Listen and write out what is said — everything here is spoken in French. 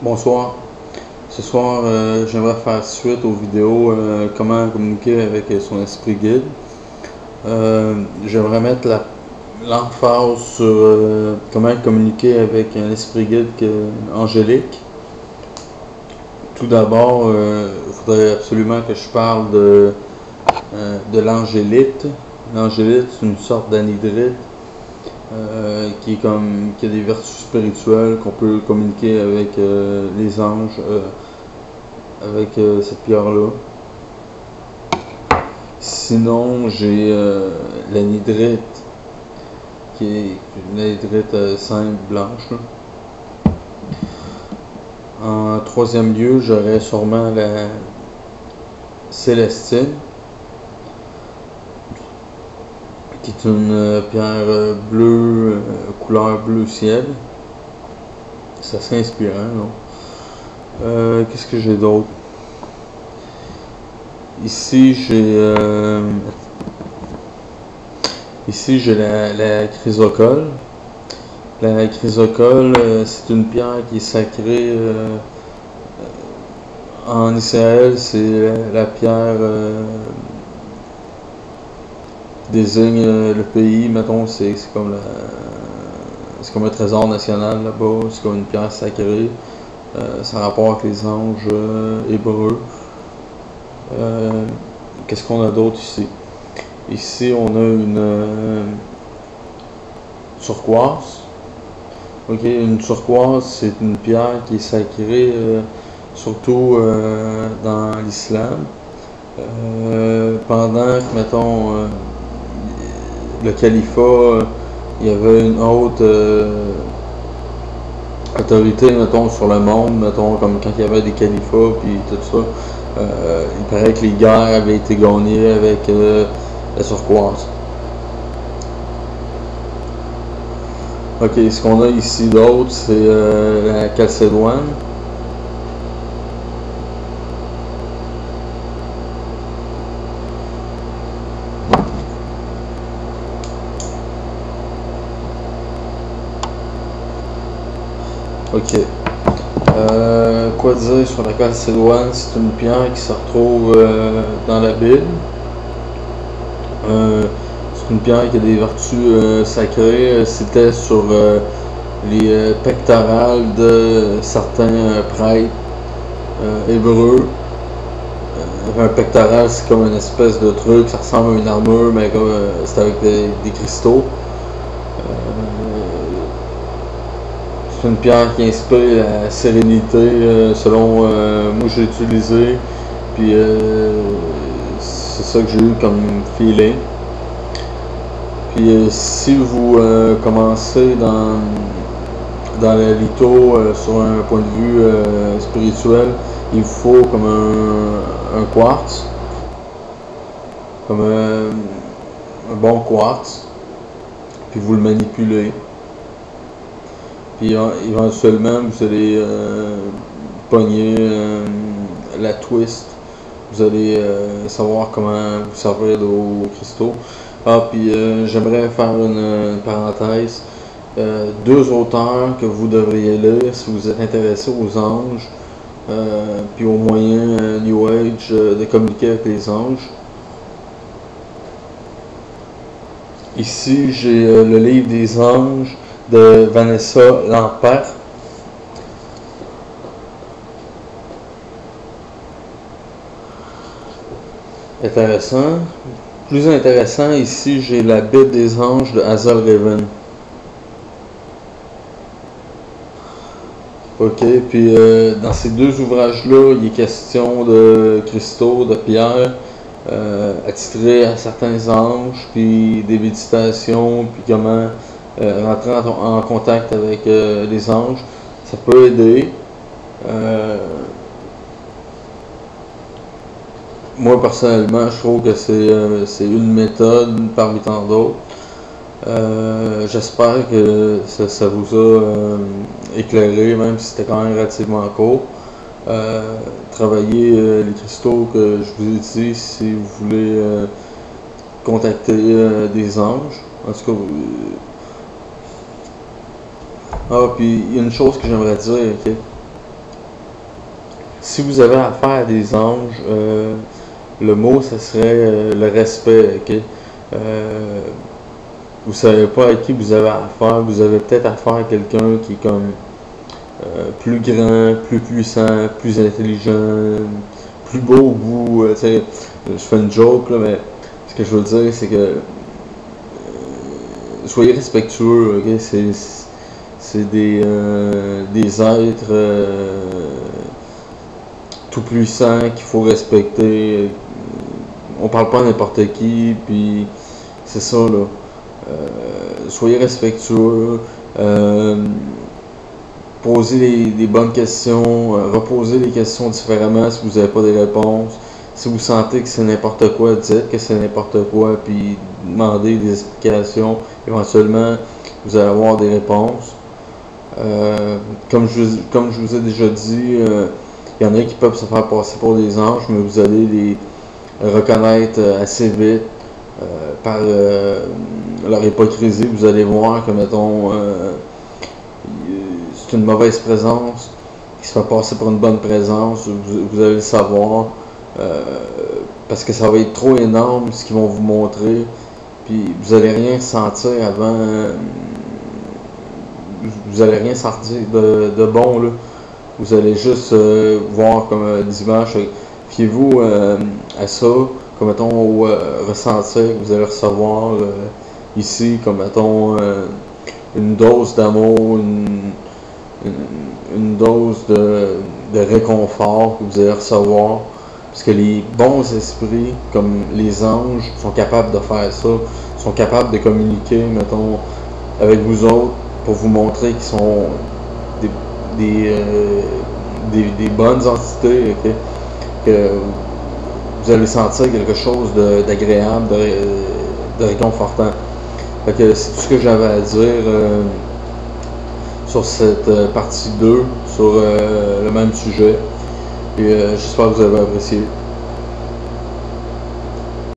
Bonsoir. Ce soir, j'aimerais faire suite aux vidéos comment communiquer avec son esprit guide. J'aimerais mettre l'emphase sur comment communiquer avec un esprit guide angélique. Tout d'abord, il faudrait absolument que je parle de l'angélite. L'angélite, c'est une sorte d'anhydrite qui a des vertus spirituelles, qu'on peut communiquer avec les anges avec cette pierre-là. Sinon, j'ai l'anhydrite, qui est une anhydrite simple blanche, là. En troisième lieu, j'aurais sûrement la célestine, qui est une pierre bleue, couleur bleu ciel. C'est assez inspirant, non? Qu'est-ce que j'ai d'autre? Ici, j'ai la chrysocole. La chrysocole, c'est une pierre qui est sacrée. En Israël, c'est la pierre qui désigne le pays. Mettons, c'est comme un trésor national là-bas. C'est comme une pierre sacrée. Ça a rapport avec les anges hébreux. Qu'est-ce qu'on a d'autre ici? Ici, on a une turquoise. Ok, une turquoise, c'est une pierre qui est sacrée, surtout dans l'islam. Pendant que, mettons, le califat, il y avait une haute autorité, mettons, sur le monde, mettons, comme quand il y avait des califats, puis tout ça. Il paraît que les guerres avaient été gagnées avec la turquoise. Ok, ce qu'on a ici d'autre, c'est la calcédoine. Ok. Quoi dire sur la calcédoine? C'est une pierre qui se retrouve dans la Bible. C'est une pierre qui a des vertus sacrées. C'était sur les pectorales de certains prêtres hébreux. Un pectoral, c'est comme une espèce de truc, ça ressemble à une armure, mais c'est avec des cristaux. C'est une pierre qui inspire la sérénité, selon moi j'ai utilisé, puis c'est ça que j'ai eu comme feeling. Puis si vous commencez dans la litho sur un point de vue spirituel, il faut comme un quartz, comme un bon quartz, puis vous le manipulez. Puis éventuellement, vous allez pogner la twist. Vous allez savoir comment vous servir aux cristaux. Ah, puis j'aimerais faire une parenthèse. Deux auteurs que vous devriez lire si vous êtes intéressé aux anges, puis aux moyens New Age de communiquer avec les anges. Ici, j'ai le livre des anges de Vanessa Lampert. Intéressant. Plus intéressant, ici j'ai la Bible des anges de Hazel Raven. Ok, puis dans ces deux ouvrages-là, il est question de cristaux, de pierres, attitrés à certains anges, puis des méditations, puis comment rentrer en contact avec les anges. Ça peut aider. Moi personnellement, je trouve que c'est une méthode parmi tant d'autres. J'espère que ça vous a éclairé, même si c'était quand même relativement court. Travaillez les cristaux que je vous ai dit si vous voulez contacter des anges. En tout cas, ah, puis il y a une chose que j'aimerais dire, ok? si vous avez affaire à des anges, le mot, ça serait le respect, ok? Vous savez pas à qui vous avez affaire, vous avez peut-être affaire à quelqu'un qui est comme plus grand, plus puissant, plus intelligent, plus beau que vous. Je fais une joke, là, mais ce que je veux dire, c'est que soyez respectueux, ok? C'est des êtres tout puissants qu'il faut respecter. On parle pas à n'importe qui, puis c'est ça, là. Soyez respectueux. Posez des bonnes questions, reposez les questions différemment si vous n'avez pas des réponses. Si vous sentez que c'est n'importe quoi, dites que c'est n'importe quoi, puis demandez des explications. Éventuellement, vous allez avoir des réponses. Comme je vous ai déjà dit, il y en a qui peuvent se faire passer pour des anges, mais vous allez les reconnaître assez vite par leur hypocrisie. Vous allez voir que, mettons, c'est une mauvaise présence qui se fait passer pour une bonne présence. Vous allez le savoir parce que ça va être trop énorme ce qu'ils vont vous montrer, puis vous allez rien sentir avant. Vous allez rien sentir de bon, là. Vous allez juste voir comme dimanche. Fiez-vous à ça, comme mettons au ressentir que vous allez recevoir ici, comme mettons une dose d'amour, une dose de réconfort que vous allez recevoir. Parce que les bons esprits, comme les anges, sont capables de faire ça, sont capables de communiquer, mettons, avec vous autres pour vous montrer qu'ils sont des bonnes entités, okay? Que vous allez sentir quelque chose d'agréable, de réconfortant. Fait que c'est tout ce que j'avais à dire sur cette partie 2, sur le même sujet. Et j'espère que vous avez apprécié.